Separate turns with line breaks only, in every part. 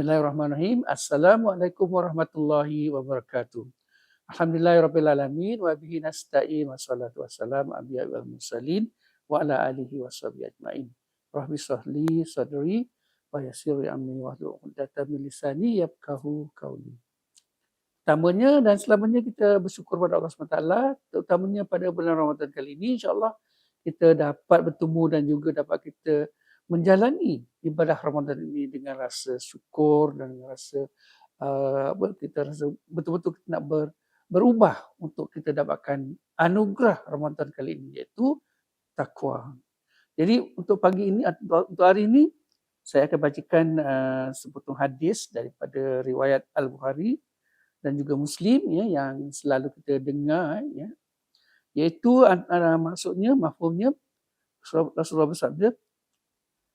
Bismillahirrahmanirrahim. Assalamualaikum warahmatullahi wabarakatuh. Alhamdulillahirrabbilalamin wa bihi nasta'in wassalatu wassalamu ala wal mursalin wa ala alihi washabihi ajmain. Rabbi shrahli sadri wa yassir li amri wahlul 'uqdatam min lisani yafqahu qawli. Pertamanya dan selamanya kita bersyukur pada Allah SWT, terutamanya pada bulan Ramadan kali ini, insya-Allah kita dapat bertemu dan juga dapat kita menjalani ibadah Ramadan ini dengan rasa syukur dan rasa kita rasa betul-betul kita nak berubah untuk kita dapatkan anugerah Ramadan kali ini, iaitu takwa. Jadi untuk pagi ini, untuk hari ini, saya akan bacakan sepotong hadis daripada riwayat Al-Bukhari dan juga Muslim ya, yang selalu kita dengar ya, iaitu maksudnya, mafhumnya, Rasulullah bersabda,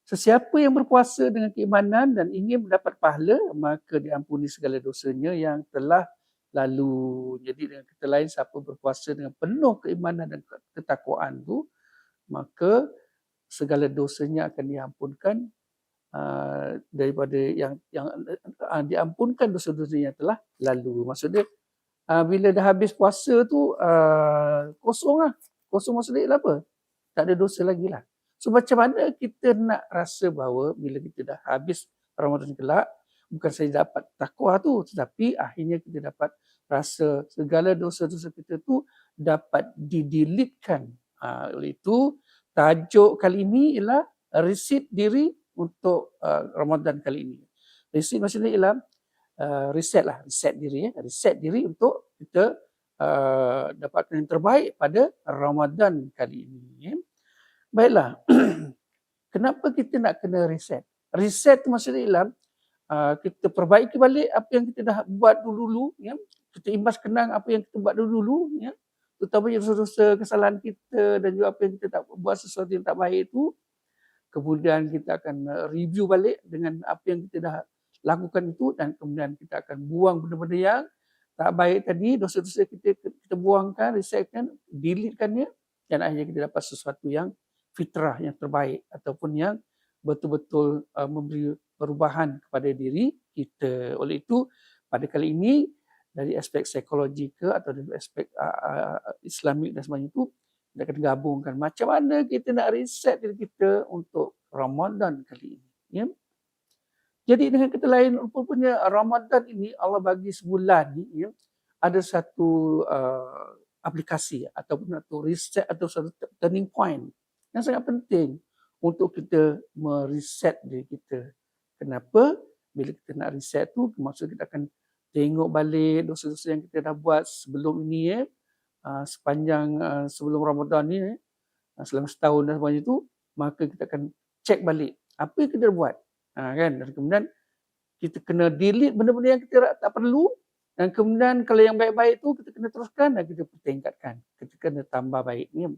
sesiapa yang berpuasa dengan keimanan dan ingin mendapat pahala, maka diampuni segala dosanya yang telah lalu. Jadi dengan kata lain, siapa berpuasa dengan penuh keimanan dan ketakwaan tu, maka segala dosanya akan diampunkan, daripada yang diampunkan dosa-dosa yang telah lalu. Maksudnya bila dah habis puasa tu kosong lah. Kosong maksudnya ialah apa? Tak ada dosa lagi lah. So macam mana kita nak rasa bahawa bila kita dah habis Ramadan kelak, bukan saja dapat takwa tu, tetapi akhirnya kita dapat rasa segala dosa-dosa kita tu dapat didelitkan. Oleh itu, tajuk kali ini ialah reset diri untuk Ramadan kali ini. Reset maksudnya ialah reset diri untuk kita dapatkan yang terbaik pada Ramadan kali ini. Baiklah, kenapa kita nak kena reset? Reset tu maksudnya ialah kita perbaiki balik apa yang kita dah buat dulu-dulu, ya. Kita imbas kenang apa yang kita buat dulu-dulu, ya. Terutamanya dosa-dosa, kesalahan kita dan juga apa yang kita tak buat sesuatu yang tak baik itu. Kemudian kita akan review balik dengan apa yang kita dah lakukan itu, dan kemudian kita akan buang benda-benda yang tak baik tadi, dosa-dosa kita buangkan, resetkan, deletekannya, dan akhirnya kita dapat sesuatu yang fitrah, yang terbaik, ataupun yang betul-betul memberi perubahan kepada diri kita. Oleh itu, pada kali ini, dari aspek psikologi ke atau dari aspek Islamik dan sebagainya itu, kita akan gabungkan macam mana kita nak reset diri kita untuk Ramadan kali ini. Ya? Jadi dengan kata lain, rupanya Ramadan ini Allah bagi sebulan ni, ya, ada satu aplikasi ataupun satu reset atau satu turning point yang sangat penting untuk kita mereset diri kita. Kenapa? Bila kita nak reset tu, maksud kita akan tengok balik dosa-dosa yang kita dah buat sebelum ini, ya, sepanjang sebelum Ramadan ni, selama setahun dan sebagainya tu, maka kita akan cek balik apa yang kita buat, kan? Dan kemudian kita kena delete benda-benda yang kita tak perlu, dan kemudian kalau yang baik-baik tu kita kena teruskan dan kita pertingkatkan, kita kena tambah baik ni.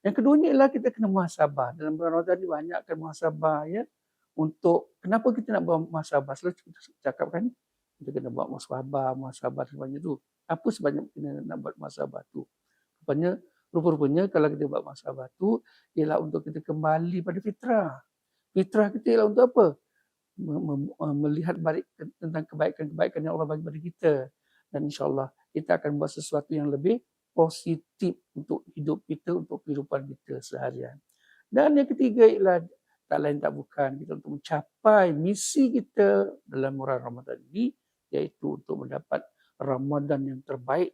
Yang keduanya ialah kita kena muhasabah. Dalam bulan Ramadan ni banyakkan muhasabah, ya. Untuk kenapa kita nak buat muhasabah? Selalu kita cakap kan, kita kena buat muhasabah sebagainya tu. Apa sebabnya kita nak buat muhasabah tu? Rupa-rupanya kalau kita buat muhasabah tu ialah untuk kita kembali pada fitrah. Fitrah kita ialah untuk apa? Melihat balik tentang kebaikan-kebaikan yang Allah bagi pada kita. Dan insya-Allah kita akan buat sesuatu yang lebih positif untuk hidup kita, untuk kehidupan kita seharian. Dan yang ketiga ialah tak lain tak bukan kita untuk mencapai misi kita dalam bulan Ramadan ini, iaitu untuk mendapat Ramadan yang terbaik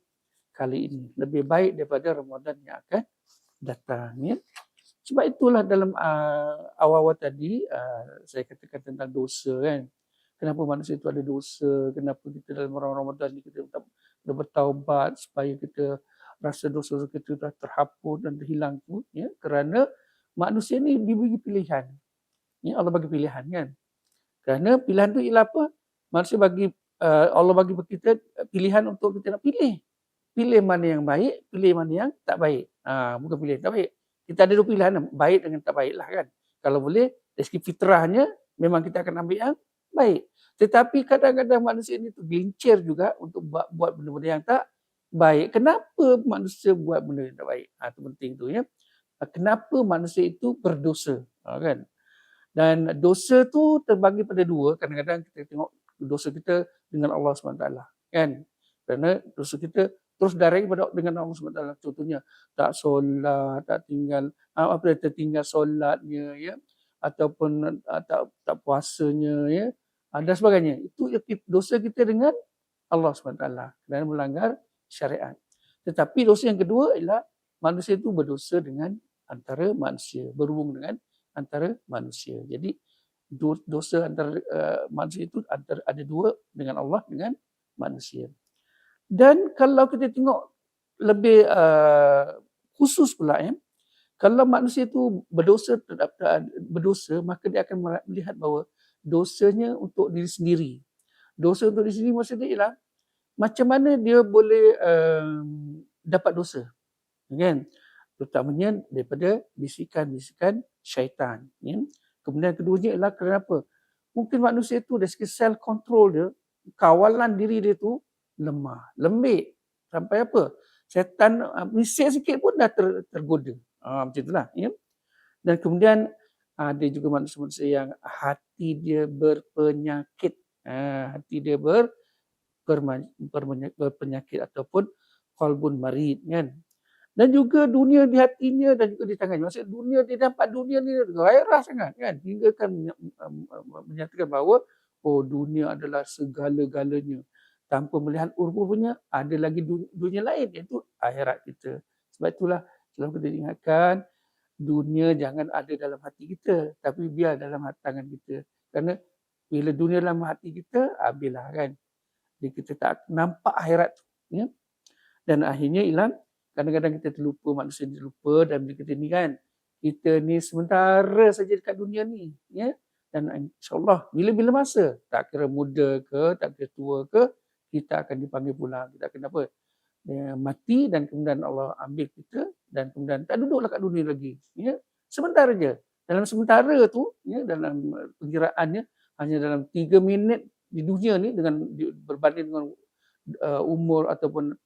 kali ini, lebih baik daripada Ramadan yang akan datang, ya. Sebab itulah dalam awal-awal tadi saya katakan tentang dosa, kan. Kenapa manusia itu ada dosa, kenapa kita dalam bulan Ramadan ini kita bertaubat supaya kita rasa dosa-dosa kita dah terhapus dan terhilang tu, ya, kerana manusia ni diberi pilihan. Ya, Allah bagi pilihan, kan. Kerana pilihan tu ialah apa? Manusia bagi Allah bagi kita pilihan untuk kita nak pilih. Pilih mana yang baik, pilih mana yang tak baik. Bukan pilih yang tak baik. Kita ada dua pilihan, baik dengan tak baik lah, kan. Kalau boleh, dari segi fitrahnya memang kita akan ambil yang baik. Tetapi kadang-kadang manusia ini tergelincir juga untuk buat benda-benda yang tak baik. Kenapa manusia buat benda yang tak baik? Itu penting tu, ya. Kenapa manusia itu berdosa, kan? Dan dosa tu terbagi pada dua. Kadang-kadang kita tengok dosa kita dengan Allah SWT, kan? Kerana dosa kita terus direct dengan Allah SWT. Contohnya tak solat, tak tinggal tertinggal solatnya, ya, ataupun tak puasanya, ya, dan sebagainya. Itu dosa kita dengan Allah SWT kerana melanggar syariat. Tetapi dosa yang kedua ialah manusia itu berdosa dengan antara manusia, berhubung dengan antara manusia. Jadi dosa antara manusia itu ada dua, dengan Allah dengan manusia. Dan kalau kita tengok lebih khusus pula, kalau manusia itu berdosa, maka dia akan melihat bahawa dosanya untuk diri sendiri. Dosa untuk diri sendiri maksudnya ialah macam mana dia boleh dapat dosa, kan? Terutamanya daripada bisikan-bisikan syaitan. Ya. Kemudian keduanya ialah kenapa? Mungkin manusia itu dari segi self control dia, kawalan diri dia tu lemah, lembik. Sampai apa? Syaitan bisik sikit pun dah tergoda. Macam itulah. Ya. Dan kemudian ada juga manusia-manusia yang hati dia berpenyakit. Hati dia berpenyakit ataupun qalbun marid, kan? Dan juga dunia di hatinya dan juga di tangannya. Maksudnya dunia, dia nampak dunia ni gairah sangat, kan? Hingga kan menyatakan bahawa dunia adalah segala-galanya. Tanpa melihat rupanya ada lagi dunia lain, iaitu akhirat kita. Sebab itulah selalu kita ingatkan, dunia jangan ada dalam hati kita, tapi biar dalam tangan kita. Kerana bila dunia dalam hati kita, habislah, kan? Jadi kita tak nampak akhirat tu, ya? Dan akhirnya ialah kadang-kadang kita terlupa, manusia terlupa, dan bila kita ni kan, kita ni sementara saja dekat dunia ni, ya. Dan insyaAllah bila-bila masa, tak kira muda ke, tak kira tua ke, kita akan dipanggil pulang. Kita akan apa? Mati, dan kemudian Allah ambil kita, dan kemudian tak duduklah kat dunia lagi, ya. Sementara je. Dalam sementara tu, ya, dalam perkiraannya hanya dalam 3 minit di dunia ni, dengan berbanding dengan umur ataupun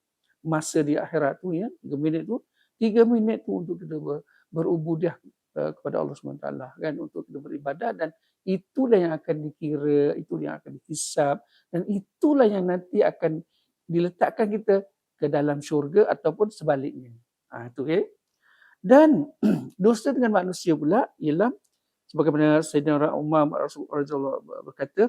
masa di akhirat tu, ya, 3 minit tu, 3 minit tu untuk kita berubudiah kepada Allah SWT, kan, untuk kita beribadah, dan itulah yang akan dikira, itulah yang akan dihisab, dan itulah yang nanti akan diletakkan kita ke dalam syurga ataupun sebaliknya. Itu, okay? Dan dosa dengan manusia pula ialah sebagaimana Sayyidina Umar Rasulullah berkata,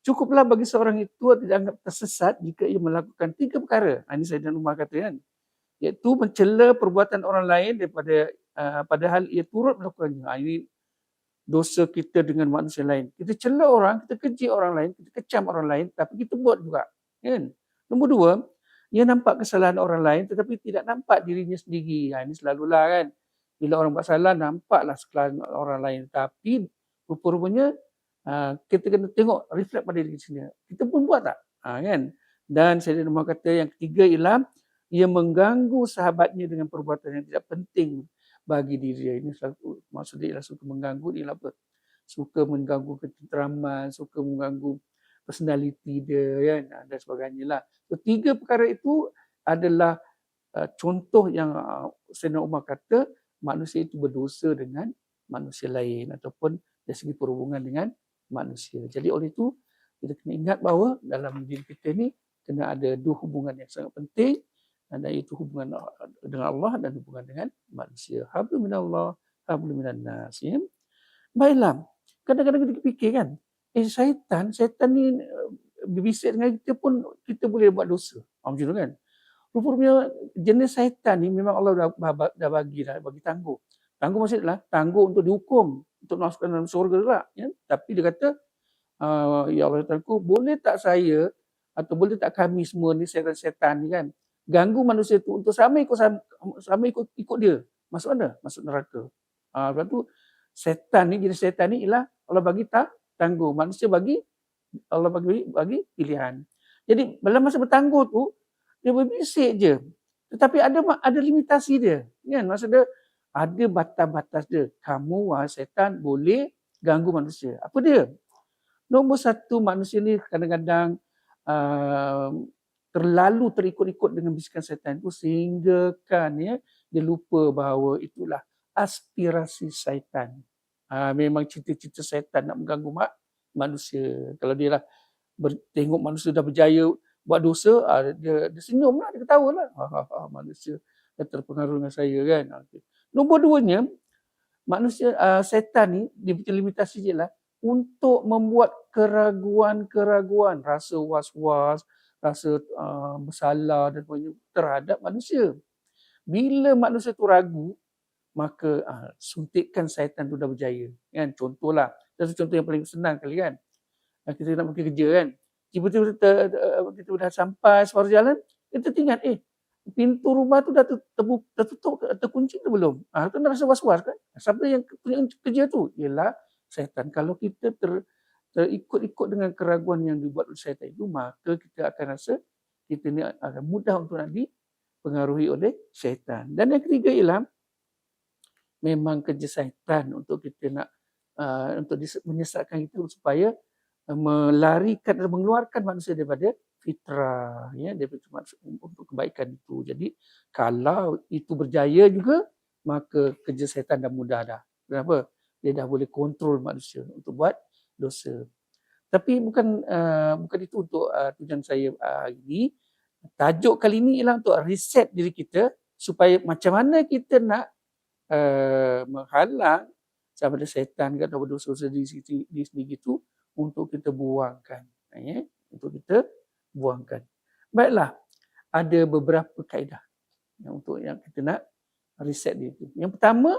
cukuplah bagi seorang itu tidak anggap tersesat jika ia melakukan 3 perkara. Ini Sayyidina Umar kata, kan, iaitu mencela perbuatan orang lain daripada padahal ia turut melakukannya. Ini dosa kita dengan manusia lain. Kita cela orang, kita keji orang lain, kita kecam orang lain, tapi kita buat juga, kan? Nombor 2, ia nampak kesalahan orang lain tetapi tidak nampak dirinya sendiri. Ini selalulah, kan, bila orang buat salah nampaklah kesalahan orang lain, tapi rupa-rupanya kita kena tengok, reflect pada diri sendiri. Kita pun buat tak? Kan? Dan Sayyidina Umar kata yang ketiga ialah ia mengganggu sahabatnya dengan perbuatan yang tidak penting bagi diri dia. Ini maksudnya ialah suka mengganggu, ialah apa? Suka mengganggu ketenteraman, suka mengganggu personality dia, kan, dan sebagainya lah. So, 3 perkara itu adalah contoh yang Sayyidina Umar kata manusia itu berdosa dengan manusia lain ataupun dari segi perhubungan dengan manusia. Jadi oleh itu kita kena ingat bahawa dalam diri kita ni kena ada 2 hubungan yang sangat penting, dan iaitu hubungan dengan Allah dan hubungan dengan manusia. Hablum minallah, hablum minannas. Ya. Baiklah, kadang-kadang kita fikir, kan, syaitan ni berbisik dengan kita pun kita boleh buat dosa. Macam tu, kan. Rupanya jenis syaitan ni memang Allah dah bagi tangguh. Tangguh maksudnya tangguh untuk dihukum, untuk masukkan dalam syurga juga, ya. Tapi dia kata, ya Allah Ta'ala, boleh tak saya atau boleh tak kami semua ni syaitan ni, kan, ganggu manusia tu untuk sama ikut dia. Masuk mana? Masuk neraka. Lepas tu jenis syaitan ni ialah Allah bagi tangguh, manusia Allah bagi pilihan. Jadi dalam masa bertangguh tu dia berbisik je. Tetapi ada limitasi dia, kan? Maksudnya ada batas-batas dia. Kamu, wahai syaitan, boleh ganggu manusia. Apa dia? Nombor 1, manusia ni kadang-kadang terlalu terikut-ikut dengan bisikan syaitan itu sehingga kan, ya, dia lupa bahawa itulah aspirasi syaitan. Memang cita-cita syaitan nak mengganggu manusia. Kalau dia lah tengok manusia dah berjaya buat dosa, dia senyum lah, dia ketawa lah. Manusia dah terpengaruh dengan saya kan. Nombor duanya, manusia, setan ni dia punya limitasi je lah untuk membuat keraguan-keraguan, rasa was-was, rasa bersalah dan sebagainya terhadap manusia. Bila manusia tu ragu, maka suntikan syaitan tu dah berjaya kan. Contohlah, satu contoh yang paling senang kali kan, kita nak pergi kerja kan, tiba-tiba kita dah sampai separuh jalan, kita teringat pintu rumah tu dah tertutup, terkunci ke belum? Tu dah rasa was-was kan. Siapa yang punya kerja tu? Ialah syaitan. Kalau kita terikut-ikut dengan keraguan yang dibuat oleh syaitan itu, maka kita akan rasa kita ni akan mudah untuk nak dipengaruhi oleh syaitan. Dan yang ketiga ialah memang kerja syaitan untuk kita nak untuk menyesatkan kita supaya melarikan atau mengeluarkan manusia daripada fitrah, ya, daripada untuk kebaikan itu. Jadi kalau itu berjaya juga, maka kerja syaitan dah mudah dah. Kenapa? Dia dah boleh kontrol manusia untuk buat dosa. Tapi bukan itu untuk tujuan saya hari ini. Tajuk kali ini ialah untuk reset diri kita supaya macam mana kita nak menghalang sama ada syaitan ke atau dosa-dosa diri sendiri itu untuk kita buangkan. Ya, untuk kita buangkan. Baiklah, ada beberapa kaedah untuk yang kita nak reset diri itu. Yang pertama,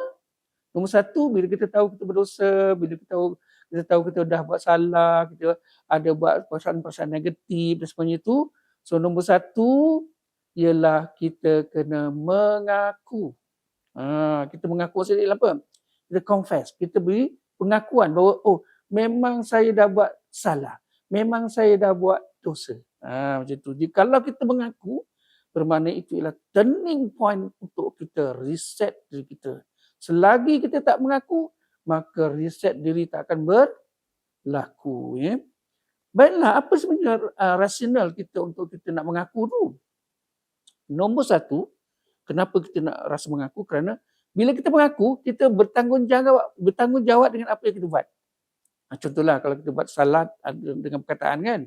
nombor satu, bila kita tahu kita berdosa, bila kita tahu kita dah buat salah, kita ada buat perasaan-perasaan negatif dan sebagainya itu, so nombor satu ialah kita kena mengaku. Kita mengaku maksudnya apa? Kita confess, kita beri pengakuan bahawa memang saya dah buat salah, memang saya dah buat dosa. Macam tu. Jadi kalau kita mengaku, bermakna itu ialah turning point untuk kita reset diri kita. Selagi kita tak mengaku, maka reset diri tak akan berlaku. Ya. Baiklah, apa sebenarnya rasional kita untuk kita nak mengaku tu? Nombor satu, kenapa kita nak rasa mengaku? Kerana bila kita mengaku, kita bertanggungjawab dengan apa yang kita buat. Contohlah kalau kita buat salah dengan perkataan kan,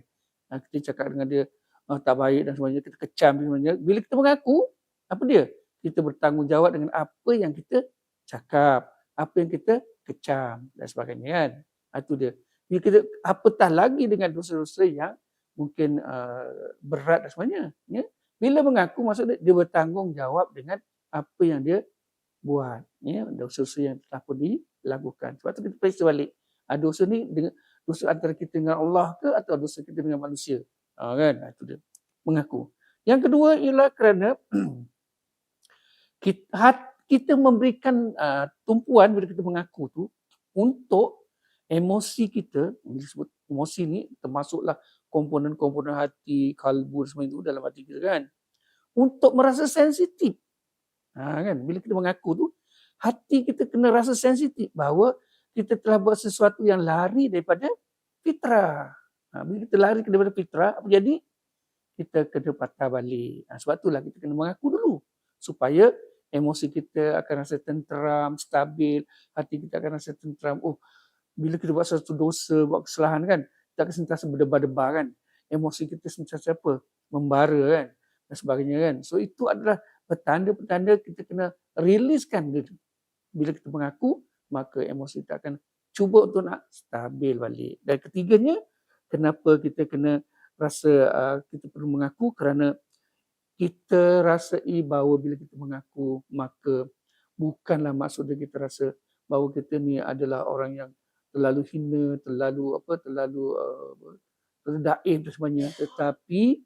kita cakap dengan dia tak baik dan sebagainya, kita kecam dan sebagainya. Bila kita mengaku, apa dia? Kita bertanggungjawab dengan apa yang kita cakap, apa yang kita kecam dan sebagainya kan. Itu dia. Bila kita apatah lagi dengan dosa-dosa yang mungkin berat dan sebagainya. Ya? Bila mengaku, maksudnya dia bertanggungjawab dengan apa yang dia buat. Ya? Dosa-dosa yang telah pun dilakukan. Sebab tu kita periksa balik. Dosa ni dosa antara kita dengan Allah ke atau dosa kita dengan manusia. Kan? Itu dia. Mengaku. Yang kedua ialah kerana kita memberikan tumpuan bila kita mengaku tu untuk emosi kita. Bila sebut emosi ni termasuklah komponen-komponen hati, kalbu semua itu dalam hati kita kan. Untuk merasa sensitif. Kan? Bila kita mengaku tu, hati kita kena rasa sensitif bahawa kita telah buat sesuatu yang lari daripada fitrah. Bila kita lari daripada fitrah, apa jadi? Kita kena patah balik. Sebab itulah kita kena mengaku dulu. Supaya emosi kita akan rasa tenteram, stabil. Hati kita akan rasa tenteram. Bila kita buat satu dosa, buat kesalahan kan, kita akan sentiasa berdebar-debar kan. Emosi kita sentiasa apa? Membara kan. Dan sebagainya kan. So itu adalah petanda-petanda kita kena riliskan dulu. Bila kita mengaku, maka emosi kita akan cuba untuk nak stabil balik. Dan ketiganya, kenapa kita kena rasa kita perlu mengaku? Kerana kita rasai bahawa bila kita mengaku, maka bukanlah maksudnya kita rasa bahawa kita ni adalah orang yang terlalu hina, terlalu daim dan sebagainya. Tetapi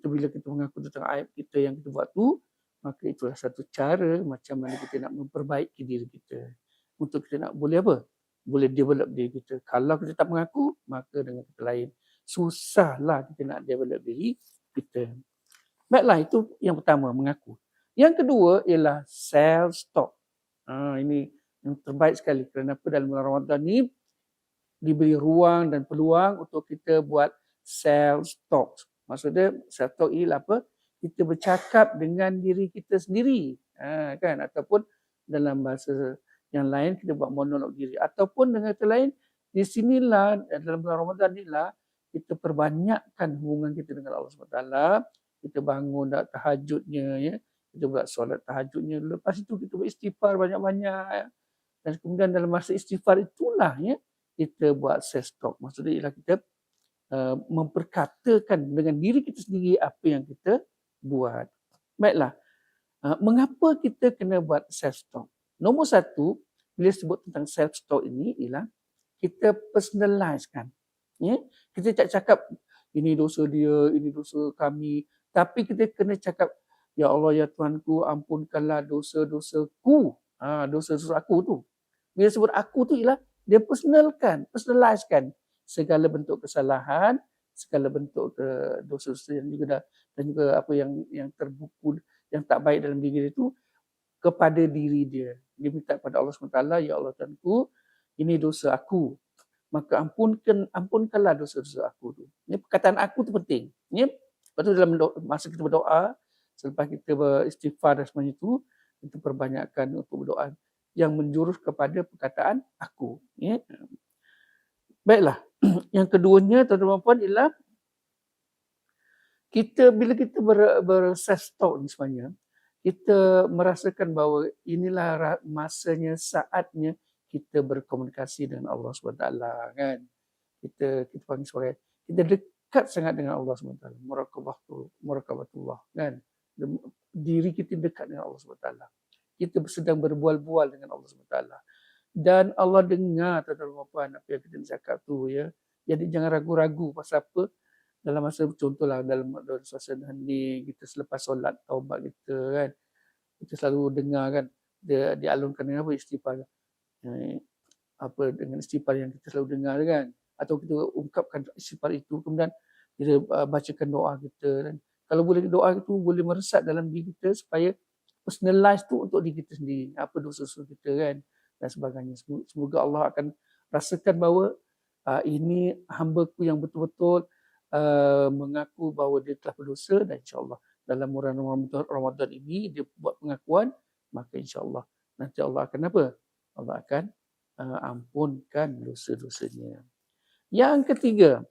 bila kita mengaku tentang aib kita yang kita buat tu, maka itulah satu cara macam mana kita nak memperbaiki diri kita. Untuk kita nak boleh apa? Boleh develop diri kita. Kalau kita tak mengaku, maka dengan kata lain, susahlah kita nak develop diri kita. Baiklah, itu yang pertama, mengaku. Yang kedua ialah self-talk. Ini yang terbaik sekali. Kerana dalam bulan Ramadan ni diberi ruang dan peluang untuk kita buat self-talk. Maksudnya self-talk ialah apa? Kita bercakap dengan diri kita sendiri. Kan? Ataupun dalam bahasa yang lain kita buat monolog diri. Ataupun dengan kata lain, di sinilah dalam bulan Ramadan inilah kita perbanyakkan hubungan kita dengan Allah SWT. Kita bangun dah tahajudnya, ya. Kita buat solat tahajudnya. Lepas itu kita beristighfar banyak-banyak. Ya. Dan kemudian dalam masa istighfar itulah, ya, kita buat self-talk. Maksudnya ialah kita memperkatakan dengan diri kita sendiri apa yang kita buat. Baiklah, mengapa kita kena buat self-talk? Nombor satu, bila sebut tentang self-talk ini ialah kita personalizekan. Ya? Kita tak cakap ini dosa dia, ini dosa kami. Tapi kita kena cakap, ya Allah, ya Tuhanku, ampunkanlah dosa-dosaku. Dosa-dosa aku tu. Bila sebut aku tu ialah dia personalizekan segala bentuk kesalahan, segala bentuk dosa-dosa dan juga apa yang terbuku, yang tak baik dalam diri dia itu kepada diri dia. Dia minta kepada Allah SWT, ya Allah Tuhanku, ini dosa aku. Maka ampunkanlah dosa-dosa aku tu. Ini perkataan aku tu penting. Ya? Lepas tu dalam masa kita berdoa, selepas kita beristighfar dan semuanya itu, kita perbanyakkan untuk berdoa yang menjurus kepada perkataan aku. Ya? Baiklah. Yang keduanya, tuan-tuan dan puan, ialah bila kita self-talk ni sebenarnya, kita merasakan bahawa inilah masanya, saatnya kita berkomunikasi dengan Allah SWT, kan. Kita panggil sebagai kita dekat sangat dengan Allah SWT, muraqabatullah, kan. Diri kita dekat dengan Allah SWT. Kita sedang berbual-bual dengan Allah SWT. Dan Allah dengar, tuan-tuan dan puan, apa yang kita cakap tu, ya. Jadi jangan ragu-ragu pasal apa. Dalam masa contohlah dalam suasana hening, kita selepas solat taubat kita, kan, kita selalu dengar, kan, dia dialunkan dengan apa, istighfar, dengan istighfar yang kita selalu dengar, kan, atau kita ungkapkan istighfar itu, kemudian kita bacakan doa kita, kan. Kalau boleh doa itu boleh meresap dalam diri kita supaya personalize tu untuk diri kita sendiri, apa dosa-dosa kita, kan, dan sebagainya. Semoga Allah akan rasakan bahawa ini hamba-Ku yang betul-betul mengaku bahawa dia telah berdosa, dan insya-Allah dalam bulan Ramadan ini dia buat pengakuan, maka insya-Allah nanti Allah akan apa? Allah akan ampunkan dosa-dosanya. Yang ketiga,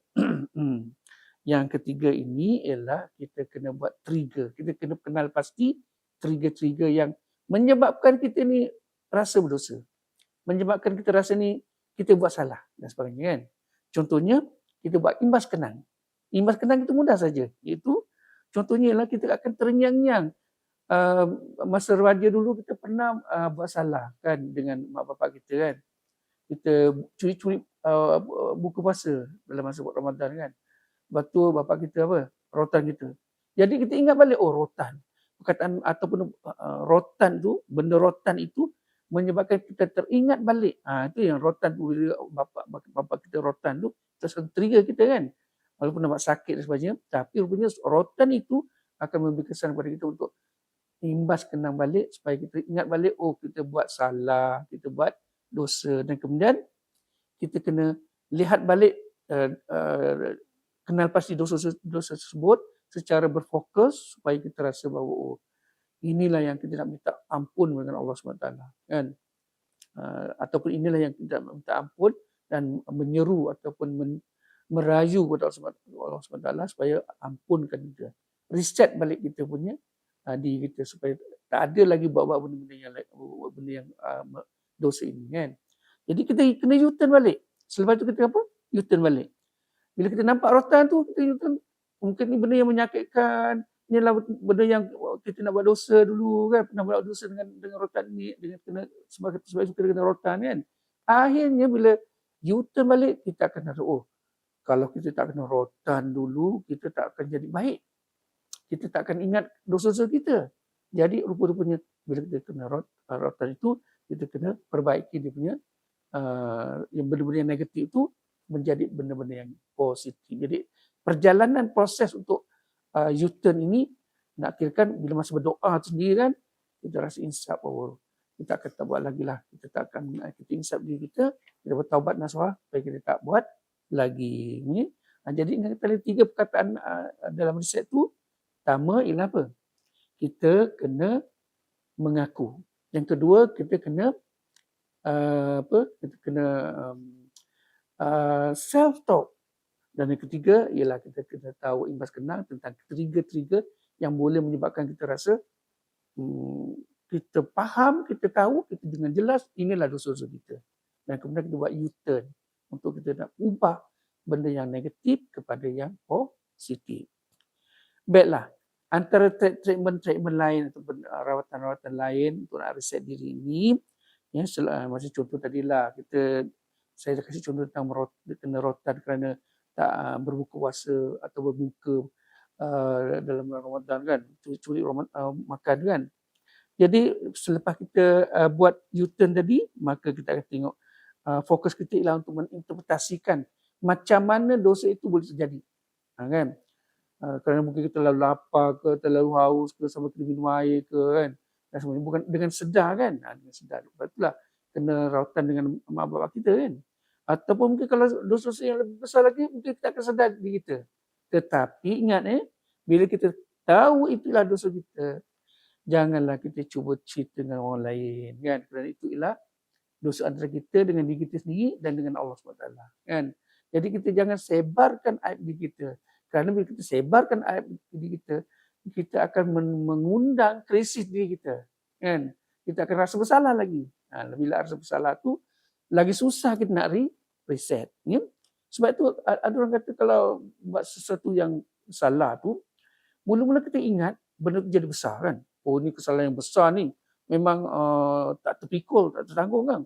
yang ketiga ini ialah kita kena buat trigger. Kita kena kenal pasti trigger-trigger yang menyebabkan kita ni rasa berdosa. Menyebabkan kita rasa ni kita buat salah dan sebagainya, kan. Contohnya, kita buat imbas kenang. Imbas kenang itu mudah saja. Iaitu contohnya ialah kita akan terenyang-nyang. Masa remaja dulu kita pernah buat salah, kan, dengan mak bapak kita, kan. Kita curi-curi buku puasa dalam masa buat Ramadan, kan. Lepas tu bapak kita apa? Rotan kita. Jadi kita ingat balik, oh rotan. Perkataan ataupun rotan tu, benda rotan itu menyebabkan kita teringat balik. Itu yang rotan tu, bila bapak kita rotan tu, terus trigger kita, kan. Walaupun nampak sakit dan sebagainya, tapi rupanya rotan itu akan memberi kesan kepada kita untuk imbas kenang balik supaya kita ingat balik, oh kita buat salah, kita buat dosa, dan kemudian kita kena lihat balik, kenal pasti dosa tersebut secara berfokus supaya kita rasa bahawa oh inilah yang kita nak minta ampun dengan Allah SWT, kan. Ataupun inilah yang kita nak minta ampun dan menyeru ataupun merayu kepada Allah SWT supaya ampunkan kita. Reset balik kita punya diri kita supaya tak ada lagi buat benda yang dosa ini, kan. Jadi kita kena U-turn balik. Selepas itu kita apa? U-turn balik. Bila kita nampak rotan tu, kita U-turn. Mungkin ni benda yang menyakitkan. Inilah benda yang kita nak buat dosa dulu, kan. Pernah buat dosa dengan rotan ni, dengan sebab itu kita kena rotan, kan. Akhirnya bila U-turn balik, kita akan rasa, oh kalau kita tak kena rotan dulu, kita tak akan jadi baik. Kita tak akan ingat dosa-dosa kita. Jadi rupa-rupanya bila kita kena rotan itu, kita kena perbaiki dia punya yang benda-benda yang negatif itu menjadi benda-benda yang positif. Jadi perjalanan proses untuk U-turn ini nak kirakan bila masa berdoa sendiri, kan, kita rasa insaf, oh kita akan tak buat lagi lah. Kita insaf diri kita bertaubat nasuha supaya kita tak buat lagi. Jadi ingat kali 3 perkataan dalam riset tu. Pertama ialah apa? Kita kena mengaku. Yang kedua, kita kena Kita kena self-talk. Dan yang ketiga ialah kita kena tahu imbas kenal tentang trigger-trigger yang boleh menyebabkan kita rasa kita faham, kita tahu, kita dengan jelas inilah dosa-dosa kita. Dan kemudian kita buat U-turn untuk kita nak ubah benda yang negatif kepada yang positif. Baiklah, antara treatment lain atau rawatan-rawatan lain untuk nak reset diri ini, ya, macam contoh tadilah saya dah kasih contoh tentang kena rotan kerana tak berbuka puasa atau berbuka dalam bulan Ramadan kan, curi makan kan. Jadi selepas kita buat U-turn tadi, maka kita akan tengok fokus kita ialah untuk menginterpretasikan macam mana dosa itu boleh terjadi. Kan? Kerana mungkin kita terlalu lapar ke, terlalu haus ke, sampai kita minum air ke kan. Dan semuanya bukan dengan sedar kan. Dengan sedar. Lepas itulah kena rawatan dengan mak bapak kita kan. Ataupun mungkin kalau dosa-dosa yang lebih besar lagi, mungkin kita akan sedar diri kita. Tetapi ingat bila kita tahu itulah dosa kita, janganlah kita cuba cerita dengan orang lain kan. Kerana itu ialah dosa antara kita dengan diri kita sendiri dan dengan Allah SWT kan. Jadi kita jangan sebarkan aib diri kita. Kerana bila kita sebarkan aib diri kita, kita akan mengundang krisis diri kita kan. Kita akan rasa bersalah lagi. Bila rasa bersalah tu lagi susah kita nak reset ya. Sebab itu ada orang kata kalau buat sesuatu yang salah tu, mula-mula kita ingat benda tu jadi besar kan. Oh, ni kesalahan yang besar ni. Memang tak terpikul, tak tertanggung kan.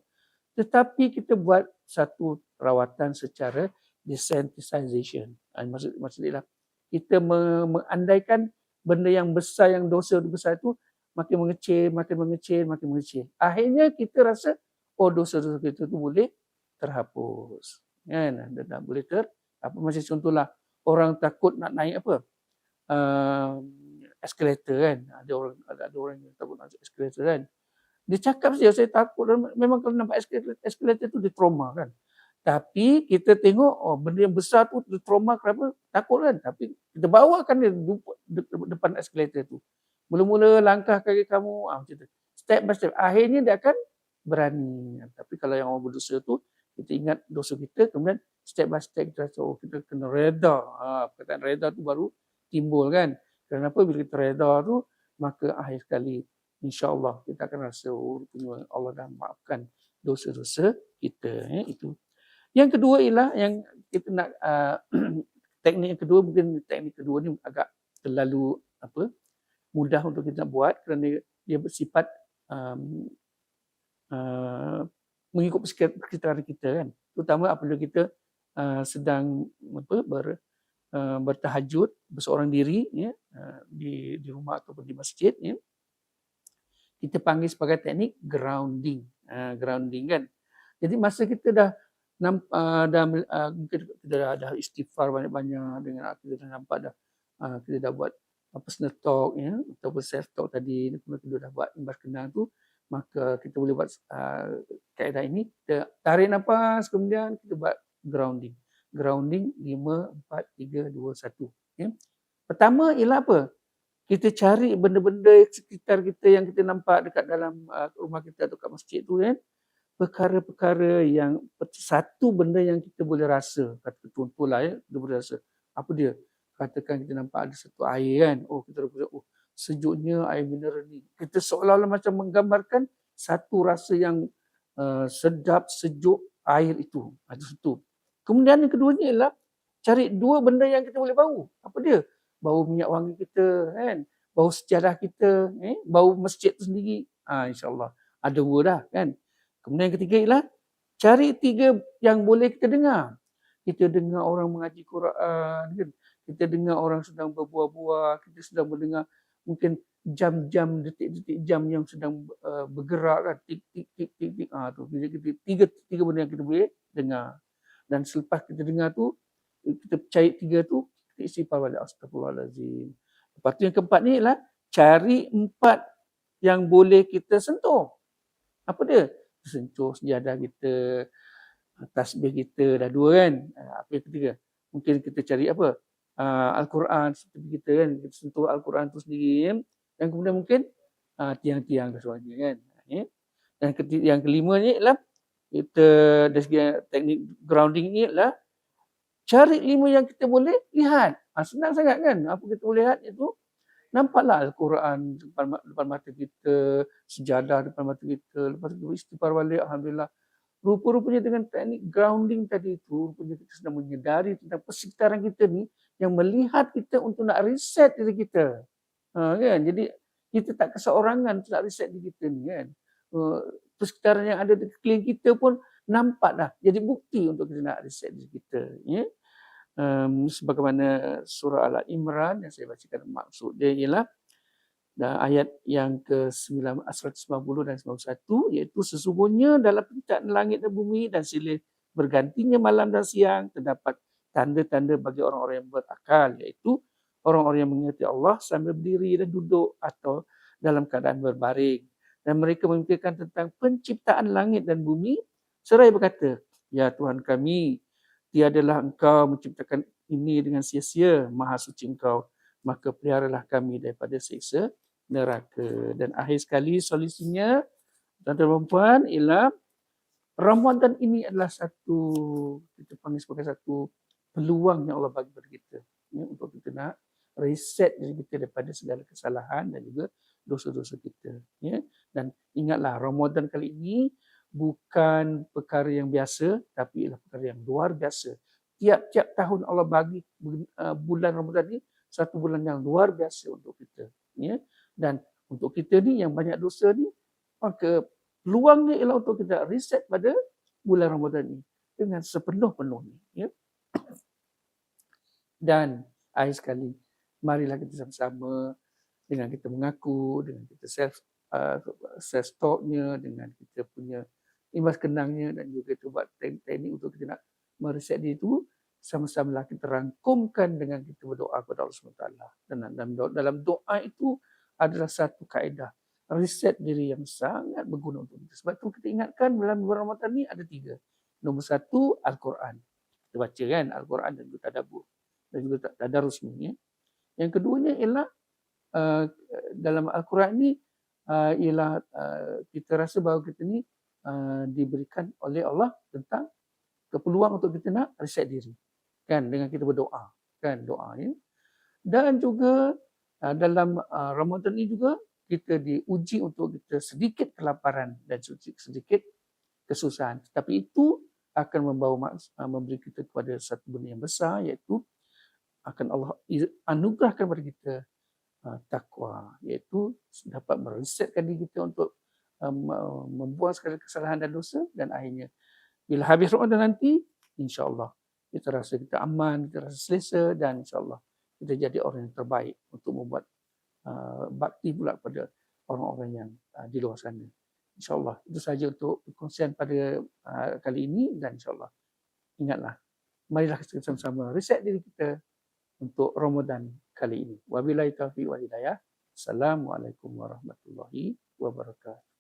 Tetapi kita buat satu rawatan secara desensitization. Maksudnya kita mengandaikan benda yang besar, yang dosa besar itu makin mengecil. Akhirnya kita rasa dosa-dosa kita tu boleh terhapus. Kan? Dan boleh macam contohlah orang takut nak naik eskalator kan. Ada orang yang takut nak eskalator kan. Dia cakap saja saya takut, dan memang kalau nampak eskalator tu dia trauma kan. Tapi kita tengok benda yang besar tu dia trauma kenapa? Takut kan. Tapi kita bawakan dia depan eskalator tu. Mula-mula langkah kaki kamu macam tu. Step by step. Akhirnya dia akan berani. Tapi kalau yang orang berdosa tu, kita ingat dosa kita, kemudian step by step kita rasa kita kena reda. Perkataan reda tu baru timbul kan. Kenapa? Bila kita reda tu, maka akhir sekali insya-Allah kita akan rasa Allah dah maafkan dosa-dosa kita. Itu. Yang kedua ialah yang kita nak teknik yang kedua, mungkin teknik kedua ni agak terlalu mudah untuk kita buat kerana dia bersifat mengikut persekitaran kita kan. Terutama apabila kita sedang bertahajud berseorang diri ya, di rumah ataupun di masjid ya. Kita panggil sebagai teknik grounding. Grounding kan. Jadi masa kita dah mungkin kita dah istighfar banyak-banyak, dengan kita dah nampak dah kita dah buat personal talk ya, ataupun self talk tadi, kemudian kita dah buat imbas kenal tu, maka kita boleh buat kaedah ini. Kita tarik nafas, kemudian kita buat grounding. Grounding 5, 4, 3, 2, 1 ya. Pertama ialah apa? Kita cari benda-benda sekitar kita yang kita nampak dekat dalam rumah kita atau kat masjid tu kan. Perkara-perkara yang satu benda yang kita boleh rasa. Kata contohlah ya, kita boleh rasa. Apa dia? Katakan kita nampak ada satu air kan. Kita rasa sejuknya air mineral ni. Kita seolah-olah macam menggambarkan satu rasa yang sedap, sejuk air itu. Ada satu. Kemudian yang keduanya ialah cari dua benda yang kita boleh bau. Apa dia? Bau minyak wangi kita kan, bau sejarah kita, bau masjid tu sendiri. InsyaAllah ada dua dah kan. Kemudian yang ketiga ialah cari tiga yang boleh kita dengar. Kita dengar orang mengaji Quran kan. Kita dengar orang sedang berbuah-buah, kita sedang mendengar mungkin jam-jam, detik-detik jam yang sedang bergerak kan, tik-tik-tik-tik. Tu tiga benda yang kita boleh dengar. Dan selepas kita dengar tu, kita cari tiga tu, kita istighfar balik, astagfirullahalazim. Lepas tu yang keempat ni ialah cari 4 yang boleh kita sentuh. Apa dia? Sentuh sejadah kita, tasbih kita, dah 2 kan. Apa yang ketiga? Mungkin kita cari apa? Al-Quran seperti kita kan, kita sentuh Al-Quran tu sendiri. Dan kemudian mungkin tiang-tiang dan sebagainya kan. Dan yang kelima ni ialah kita dari segi teknik grounding ni ialah Cari 5 yang kita boleh lihat. Senang sangat kan? Apa kita boleh lihat itu, nampaklah Al-Quran depan mata kita, sejadah depan mata kita, lepas tu istighfar balik, alhamdulillah. Rupa-rupanya dengan teknik grounding tadi itu, rupanya kita sedang menyedari tentang persekitaran kita ni yang melihat kita untuk nak reset diri kita. Kan? Jadi kita tak keseorangan untuk nak reset diri kita ni kan. Persekitaran yang ada di sekeliling kita pun nampak dah jadi bukti untuk kita nak reset diri kita. Ya? Sebagaimana surah Al-Imran yang saya bacakan, maksud dia ialah ayat yang ke-190 dan 91, iaitu sesungguhnya dalam penciptaan langit dan bumi dan silih bergantinya malam dan siang terdapat tanda-tanda bagi orang-orang yang berakal, iaitu orang-orang yang mengingati Allah sambil berdiri dan duduk atau dalam keadaan berbaring, dan mereka memikirkan tentang penciptaan langit dan bumi seraya berkata, ya Tuhan kami, tiadalah Engkau menciptakan ini dengan sia-sia, maha suci Engkau, maka peliharalah kami daripada siksa neraka. Dan akhir sekali solusinya, tuan-tuan dan puan, ialah Ramadan ini adalah satu, kita panggil sebagai satu peluang yang Allah bagi kepada kita, ya, untuk kita nak reset diri kita daripada segala kesalahan dan juga dosa-dosa kita. Ya. Dan ingatlah, Ramadan kali ini bukan perkara yang biasa, tapi ialah perkara yang luar biasa. Tiap-tiap tahun Allah bagi bulan Ramadan ini satu bulan yang luar biasa untuk kita. Ya. Dan untuk kita ni yang banyak dosa ni, maka peluang ni ialah untuk kita reset pada bulan Ramadan ni dengan sepenuh-penuhnya. Ya. Dan akhir sekali, marilah kita sama-sama dengan kita mengaku, dengan kita self-talknya, dengan kita punya imbas kenangnya, dan juga kita buat teknik untuk kita nak mereset diri itu, sama-samalah kita rangkumkan dengan kita berdoa kepada Allah SWT. Dan dalam doa itu adalah satu kaedah reset diri yang sangat berguna untuk kita. Sebab tu kita ingatkan dalam bulan Ramadan ni ada 3. Nombor 1, Al-Quran. Kita baca kan Al-Quran dan juga tadabbur dan juga tadarus ni. Yang keduanya ialah dalam Al-Quran ni ialah kita rasa bahawa kita ni diberikan oleh Allah tentang keperluan untuk kita nak reset diri. Kan, dengan kita berdoa. Kan, doa ya. Dan juga dalam Ramadan ni juga kita diuji untuk kita sedikit kelaparan dan sedikit kesusahan. Tapi itu akan memberi kita kepada satu benda yang besar, iaitu akan Allah anugerahkan kepada kita takwa, iaitu dapat meresetkan diri kita untuk membuang segala kesalahan dan dosa, dan akhirnya bila habis Ramadan nanti, insya-Allah kita rasa kita aman, kita rasa selesa, dan insya-Allah kita jadi orang yang terbaik untuk membuat bakti pula pada orang-orang yang di luar sana. InsyaAllah itu saja untuk perkongsian pada kali ini, dan insyaAllah ingatlah, marilah kita sama-sama reset diri kita untuk Ramadan kali ini. Wabillahi taufiq wal hidayah. Assalamualaikum warahmatullahi wabarakatuh.